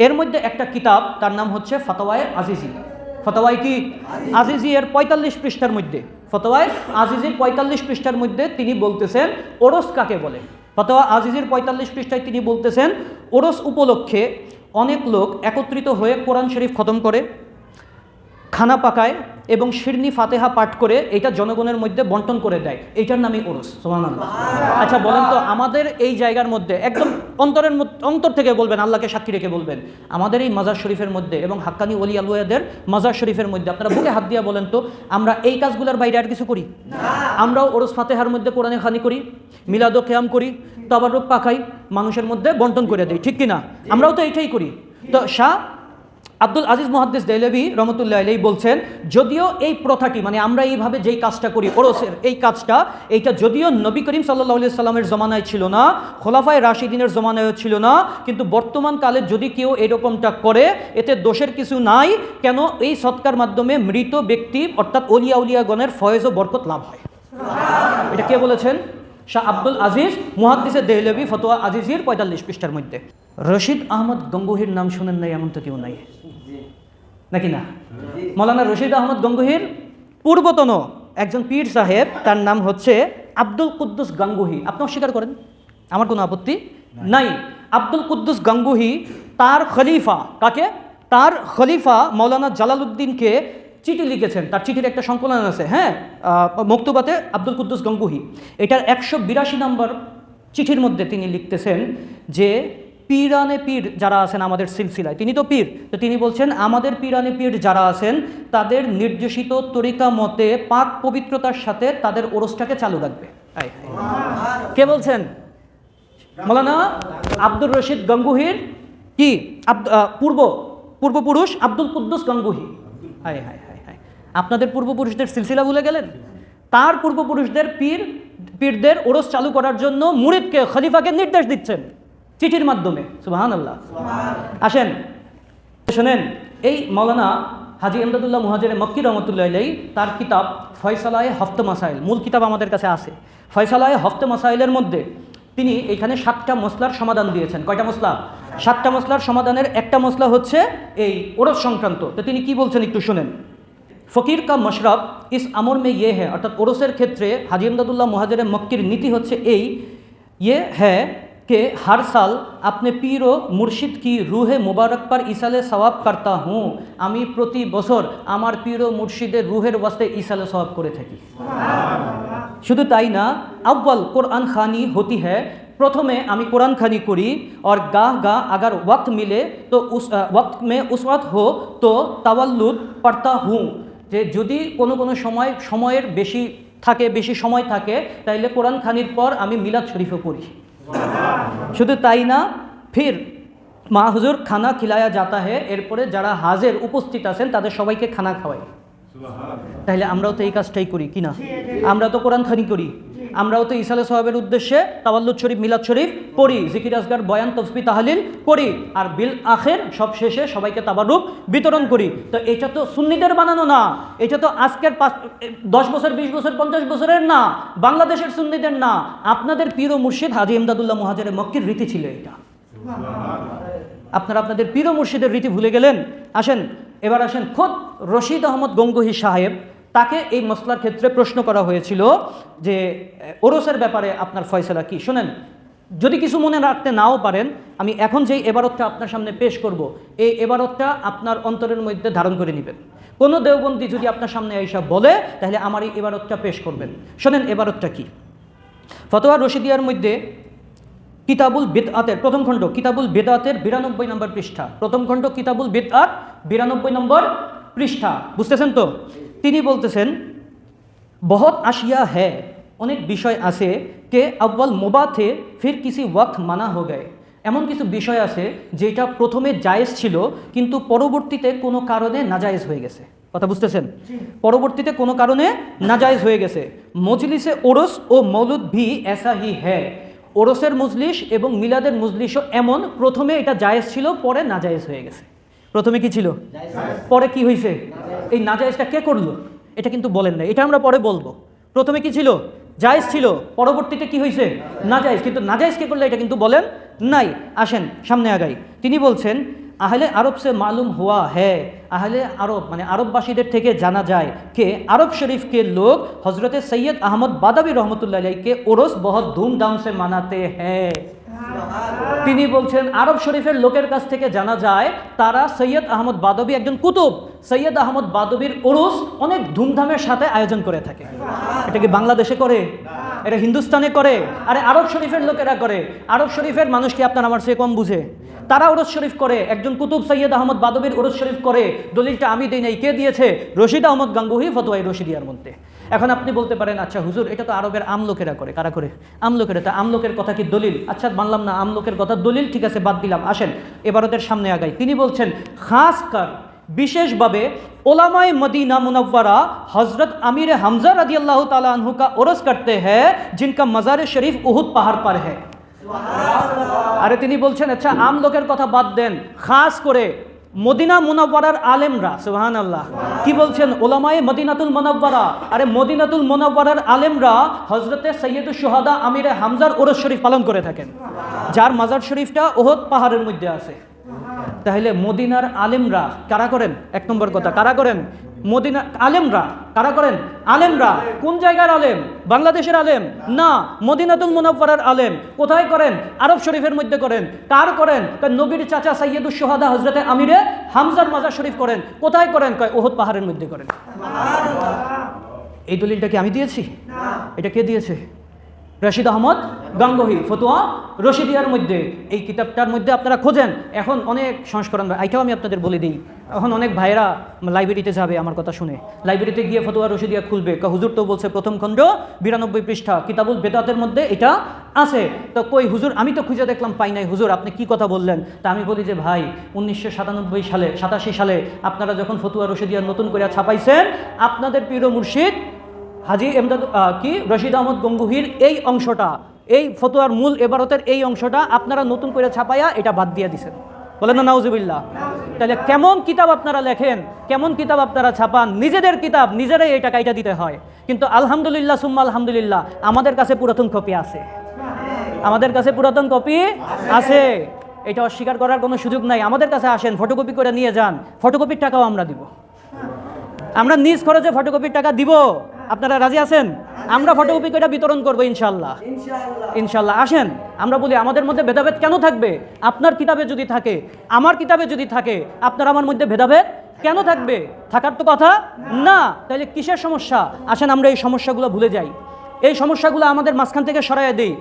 এর মধ্যে একটা কিতাব, তার নাম হচ্ছে ফতোয়ায়ে আজিজি। ফতোয়ায়ে কি আজিজি এর 45 পৃষ্ঠার মধ্যে, ফতোয়ায়ে আজিজির 45 পৃষ্ঠার মধ্যে তিনি বলতেছেন ওরস কাকে বলে। ফতোয়া আজিজির 45 পৃষ্ঠায় তিনি বলতেছেন ওরস উপলক্ষে অনেক লোক একত্রিত হয়ে কোরআন শরীফ খতম করে, খানা পাকায় এবং শিরনি ফাতেহা পাঠ করে এটা জনগণের মধ্যে বন্টন করে দেয়, এইটার নামই ওরস। সুবহানাল্লাহ। আচ্ছা বলেন তো, আমাদের এই জায়গার মধ্যে একদম অন্তর থেকে বলবেন, আল্লাহকে সাক্ষী রেখে বলবেন, আমাদের এই মাজার শরীফের মধ্যে এবং হাক্কানি ওলি আউলিয়াদের মাজার শরীফের মধ্যে আপনারা বুকে হাত দিয়া বলেন তো, আমরা এই কাজগুলোর বাইরে আর কিছু করি? আমরাও ওরস ফাতেহার মধ্যে কোরআনে খানি করি, মিলাদ ও কিয়াম করি, তাবারুক পাকাই, মানুষের মধ্যে বন্টন করে দেই, ঠিক কিনা? আমরাও তো এইটাই করি। তো শাহ আব্দুল আজিজ মুহাদ্দিস দেহলভী রহমতুল্লাহ আলাইহি বলছেন, যদিও এই প্রথাটি মানে আমরা এইভাবে যেই কাজটা করি ওরসের এই কাজটা, এইটা যদিও নবী করিম সাল্লাল্লাহু আলাইহি সাল্লামের জমানায় ছিল না, খোলাফায়ে রাশিদিনের জমানায়ও ছিল না, কিন্তু বর্তমান কালে যদি কেউ এরকমটা করে এতে দোষের কিছু নাই। কেন? এই সৎকার মাধ্যমে মৃত ব্যক্তি অর্থাৎ ওলিয়া উলিয়াগণের ফয়েজ ও বরকত লাভ হয়। এটা কে বলেছেন? শাহ আব্দুল আজিজ মুহাদ্দিসে দেহলভী ফতোয়া আজিজির 45 পৃষ্ঠার মধ্যে। রশিদ আহমদ গঙ্গুহির নাম শুনেন নাই এমন তো কেউ নাই, নাকি না? মৌলানা রশিদ আহমদ গঙ্গুহির পূর্বতন একজন পীর সাহেব, তার নাম হচ্ছে আব্দুল কুদ্দুস গাঙ্গুহি। আপনি অস্বীকার করেন, আমার কোনো আপত্তি নাই। আব্দুল কুদ্দুস গাঙ্গুহি তার খলিফা, কাকে? তার খলিফা মৌলানা জালালউদ্দিনকে চিঠি লিখেছেন, তার চিঠির একটা সংকলন আছে, হ্যাঁ, মকতুবাতে আব্দুল কুদ্দুস গাঙ্গুহি। এটার 182 নম্বর চিঠির মধ্যে তিনি লিখতেছেন যে পীরানে পীর যারা আছেন আমাদের সিলসিলায়, তিনি তো পীর, তো তিনি বলছেন আমাদের পীরানে পীর যারা আছেন তাদের নির্দেশিত তরিকা মতে পাক পবিত্রতার সাথে তাদের ওরসটাকে চালু রাখবে। কে বলছেন? মৌলানা আব্দুর রশিদ গাঙ্গুহির কি পূর্বপুরুষ আব্দুল কুদ্দুস গাঙ্গুহি। হায় হায় হায় হায়, আপনাদের পূর্বপুরুষদের সিলসিলা ভুলে গেলেন? তার পূর্বপুরুষদের পীরদের ওরস চালু করার জন্য মুরিদকে, খলিফাকে নির্দেশ দিচ্ছেন চিঠির মাধ্যমে। সুবহানাল্লাহ। আসেন শোনেন, এই মৌলানা হাজী ইমদাদুল্লাহ মুহাজিরে মক্কি রহমতুল্লাহ আলাইহি তার কিতাব ফয়সালায়ে হফতে মাসাইল, মূল কিতাব আমাদের কাছে আছে। ফয়সালায়ে হফতে মাসাইলের মধ্যে তিনি এখানে 7টা মসলার সমাধান দিয়েছেন। কয়টা মসলা? 7টা মসলার সমাধানের একটা মসলা হচ্ছে এই ওরস সংক্রান্ত। তো তিনি কি বলছেন একটু শুনেন। ফকির কা মশরব ইস আমর মে ইয়ে হ্যাঁ, অর্থাৎ ওরসের ক্ষেত্রে হাজী ইমদাদুল্লাহ মুহাজিরে মক্কির নীতি হচ্ছে এই, ইয়ে হ্যাঁ कि हर साल अपने पीर व मुर्शिद की रूह मुबारक पर इसाले सवाब करता हूँ। आमी प्रति बছর আমার पीर व मुर्शिদের रूहेर वास्ते इसाले सवाब करे थाकी। शुधु ताई ना, अव्वल कुरान खानी होती है, प्रथमे आमी कुरान खानी करी, और गाह अगर वक्त मिले तो उस वक्त में उस वक्त हो तो तावल्लुद पढ़ता हूँ। যে যদি কোনো কোনো সময়ের বেশি থাকে, বেশি সময় থাকে, তাইলে কোরআন খানির পর আমি মিলাদ শরীফও পড়ি। শুধু তাই না, ফির মা হুজুর খানা খিলায়া যাতা হে, এরপরে যারা হাজির উপস্থিত আছেন তাদের সবাইকে খানা খাওয়াই। তাহলে আমরাও তো এই কাজটাই করি কি না? আমরা তো কোরআন খানি করি, আমরাও তো ইসালে সাহাবের উদ্দেশ্যে তাওয়াল্লুদ শরীফ, মিলাদ শরীফ পড়ি, জিকির আজগার, বয়ান, তসবিহ, তাহলিল করি, আর বিল আখের সব শেষে সবাইকে তাবারুক বিতরণ করি। তো এটা তো সুন্নিদের বানানো না, এটা তো আজকের 10 বছর, 20 বছর, 50 বছরের না, বাংলাদেশের সুন্নিদের না, আপনাদের পীর ও মুর্শিদ হাজী ইমদাদুল্লাহ মুহাজিরে মক্কির রীতি ছিল এটা। আপনারা আপনাদের পীর ও মুর্শিদের রীতি ভুলে গেলেন। আসেন এবার আসেন খোদ রশিদ আহমদ গঙ্গুহি সাহেব, তাকে এই মসলার ক্ষেত্রে প্রশ্ন করা হয়েছিল যে ওরসের ব্যাপারে আপনার ফয়সালা কি। শোনেন, যদি কিছু মনে রাখতে নাও পারেন, আমি এখন যেই এবারতটা আপনার সামনে পেশ করব, এই এবারতটা আপনার অন্তরের মধ্যে ধারণ করে নেবেন। কোনো দেওবন্দি যদি আপনার সামনে এইসব বলে, তাহলে আমার এই এবারতটা পেশ করবেন। শোনেন এবারতটা কি। ফতোয়া রশিদিয়ার মধ্যে কিতাবুল বিদআতের প্রথম খণ্ড, কিতাবুল বিদআতের 92 নম্বর পৃষ্ঠা, প্রথম খণ্ড কিতাবুল বিদআত 92 নম্বর পৃষ্ঠা, বুঝতেছেন তো? তিনি বলতেছেন বহুত আশিয়া হ্যাঁ, অনেক বিষয় আছে কে আব্বাল মুবাহ থে ফির কিসি ওয়াক্ত মানা হো গায়ে। এমন কিছু বিষয় আছে যেটা প্রথমে জায়েজ ছিল কিন্তু পরবর্তীতে কোনো কারণে নাজায়েজ হয়ে গেছে। কথা বুঝতেছেন? পরবর্তীতে কোনো কারণে নাজায়েজ হয়ে গেছে। মজলিসে ওরস ও মৌলুদ ভি এসা হি হ্যাঁ, ওরসের মজলিস এবং মিলাদের মজলিসও এমন, প্রথমে এটা জায়েজ ছিল, পরে নাজায়েজ হয়ে গেছে। প্রথমে কি ছিল, পরে কি হয়েছে? এই নাজায়েজটা কে করলো এটা কিন্তু বলেন না, এটা আমরা পরে বলবো। প্রথমে কি ছিল? জায়েজ ছিল, পরবর্তীতে কি হয়েছে? নাজায়েজ। কিন্তু নাজায়েজ কে করলো এটা কিন্তু বলেন নাই। আসেন সামনে আগাই। তিনি বলছেন আহলে আরব সে মালুম হুয়া হ্যাঁ, আহলে আরব মানে আরববাসীদের থেকে জানা যায় কে আরব শরীফ के लोग हजरत सैयद अहमद बादावी रहमतुल्लाह अलैह के उर्स बहुत धूमधाम से मनाते हैं। তিনি বলছেন আরব শরীফের লোকের কাছ থেকে জানা যায় তারা সৈয়দ আহমদ বাদবী একজন কুতুব, সৈয়দ আহমদ বাদবীর উরুস অনেক ধুমধামের সাথে আয়োজন করে থাকে। এটা কি বাংলাদেশে করে? এটা হিন্দুস্তানে করে? আরে আরব শরীফের লোকেরা করে। আরব শরীফের মানুষ কি আপনার আমার চেয়ে কম বুঝে? তারা উরুস শরীফ করে, একজন কুতুব সৈয়দ আহমদ বাদবীর উরুস শরীফ করে। দলিলটা আমি দিই নাই, কে দিয়েছে? রশিদ আহমদ গাঙ্গুহি ফতোয়ায়ে রশিদিয়ার মধ্যে। এখন আপনি বলতে পারেন আচ্ছা হুজুর এটা তো আরবের আমলোকেরা করে। কারা করে? আমলোকেরা। তা আমলোকের কথা কি দলিল? আচ্ছা মানলাম না আমলোকের কথা দলিল, ঠিক আছে বাদ দিলাম। আসেন এবারতের সামনে আগাই। তিনি বলছেন খাস কর विशेषভাবে उलमाए मदीना मुनव्वरा हजरत अमीर हमजा रदी अल्लाह ताला अन्हु का उर्स करते हैं जिनका मज़ार शरीफ उहुद पहाड़ पर है। আরে তিনি বলছেন আচ্ছা আম লোকের কথা বাদ দেন, খাস করে মদিনা মুনাওয়ারার আলেমরা, সুবহানাল্লাহ, কি বলছেন? উলামায়ে মদিনাতুল মুনাওয়ারা। আরে মদিনাতুল মুনাওয়ারার আলেমরা হযরতে সৈয়দুশ শুহাদা আমিরে হামজার উরস শরীফ পালন করে থাকেন, যার মাজার শরীফটা উহুদ পাহাড়ের মধ্যে আছে। তাহলে মদিনার আলেমরা কারা করেন? এক নম্বর কথা, কারা করেন? মদিনা আলেমরা। কারা করেন? আলেমরা। কোন জায়গার আলেম? বাংলাদেশের আলেম না, মদিনাতুল মুনাওয়ারার আলেম। কোথায় করেন? আরব শরীফের মধ্যে করেন। কার করেন? নবীর চাচা সৈয়দুশ শুহাদা হযরতে আমিরে হামজার মাজার শরীফ করেন। কোথায় করেন? কয় উহুদ পাহাড়ের মধ্যে করেন। এই দলিলটা কি আমি দিয়েছি? এটা কে দিয়েছে? রশিদ আহমদ গাঙ্গুহি, ফতোয়া রশিদিয়ার মধ্যে। এই কিতাবটার মধ্যে আপনারা খোঁজেন। এখন অনেক সংস্করণ, এইটাও আমি আপনাদের বলে দিই। এখন অনেক ভাইরা লাইব্রেরিতে যাবে আমার কথা শুনে, লাইব্রেরিতে গিয়ে ফতোয়া রশিদিয়া খুলবে, হুজুর তো বলছে প্রথম খণ্ড 92 পৃষ্ঠা কিতাবুল বেদাতের মধ্যে এটা আছে। তো কই হুজুর, আমি তো খুঁজে দেখলাম পাই নাই। হুজুর আপনি কি কথা বললেন? তা আমি বলি যে ভাই 1997 সালে 87 সালে আপনারা যখন ফতোয়া রশিদিয়া নতুন করে ছাপাইছেন, আপনাদের প্রিয় মুর্শিদ হাজি এমদাদ কি রশিদ আহমদ গাঙ্গুহির এই অংশটা, এই ফতোয়ার মূল এবারতের এই অংশটা আপনারা নতুন করে ছাপাইয়া এটা বাদ দিয়ে দিছেন। বলেন না নাউজুবিল্লাহ। তাহলে কেমন কিতাব আপনারা লেখেন, কেমন কিতাব আপনারা ছাপান, নিজেদের কিতাব নিজেরাই এই টাকাটা দিতে হয়। কিন্তু আলহামদুলিল্লাহ সুম্মা আলহামদুলিল্লাহ আমাদের কাছে পুরাতন কপি আছে, আমাদের কাছে পুরাতন কপি আছে। এটা অস্বীকার করার কোনো সুযোগ নাই। আমাদের কাছে আসেন, ফটোকপি করে নিয়ে যান, ফটোকপির টাকাও আমরা দিব। আমরা নিজ খরচে ফটোকপির টাকা দিব। আপনারা রাজি আছেন? আমরা ফটোকপি করে বিতরণ করবো ইনশাআল্লাহ, ইনশাআল্লাহ। আসেন আমরা বলি আমাদের মধ্যে ভেদাভেদ কেন থাকবে? আপনার কিতাবে যদি থাকে, আমার কিতাবে যদি থাকে, আপনার আমার মধ্যে ভেদাভেদ কেন থাকবে? থাকার তো কথা না। তাহলে কিসের সমস্যা? আসেন আমরা এই সমস্যাগুলো ভুলে যাই, এই সমস্যাগুলো আমাদের মাঝখান থেকে সরাইয়া দিই।